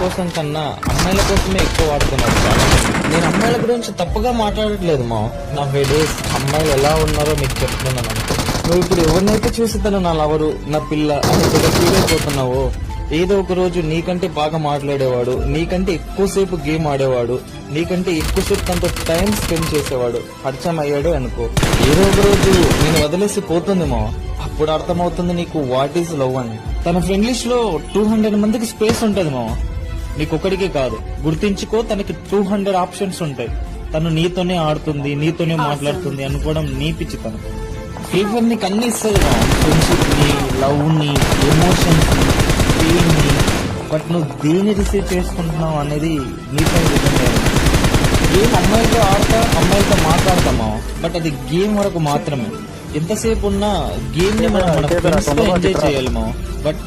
కోసం కన్నా అమ్మాయిల కోసమే ఎక్కువ వాడుతున్నారు చాలా మంది. నేను అమ్మాయిల గురించి తప్పుగా మాట్లాడట్లేదు మా. నా డేస్ అమ్మాయిలు ఎలా ఉన్నారో మీకు చెప్తున్నాను అనుకో. నువ్వు ఇప్పుడు ఎవరినైతే చూసి తను నా లవరు, నా పిల్ల అని ఫీల్ అయిపోతున్నావో, ఏదో ఒక రోజు నీకంటే బాగా మాట్లాడేవాడు, నీకంటే ఎక్కువసేపు గేమ్ ఆడేవాడు, నీకంటే ఎక్కువసేపు తనతో టైం స్పెండ్ చేసేవాడు పరిచయం అయ్యాడే అనుకో. ఏదో ఒక రోజు నేను వదిలేసి పోతుందేమో, అప్పుడు అర్థమవుతుంది నీకు వాట్ ఈస్ లవ్ అని. తన ఫ్రెండ్ లిస్ట్ లో 200 మందికి స్పేస్ ఉంటది మామ, నీకొక్కడికే కాదు. గుర్తించుకో, తనకి 200 ఆప్షన్స్ ఉంటాయి. తను నీతోనే ఆడుతుంది, నీతోనే మాట్లాడుతుంది అనుకోవడం నీ పిచ్చితనం. ఫ్రీ ఫైర్ నీకు అన్ని ఇస్తుంది మామ, ఫ్రెండ్షిప్ ని, లవ్ ని, ఎమోషన్స్ ని, పెయిన్ ని. బట్ నువ్వు దేన్ని రిసీవ్ చేసుకుంటున్నావు అనేది నీపై డిపెండ్ అయ్యింది. గేమ్ అమ్మాయిలతో ఆడతా, అమ్మాయిలతో మాట్లాడతామా, బట్ అది గేమ్ వరకు మాత్రమే. ఎంతసేపు ఉన్నా గేమ్ ని మనం మన ఫ్రెండ్స్ తో ఎంజాయ్ చేయాలి మా. బట్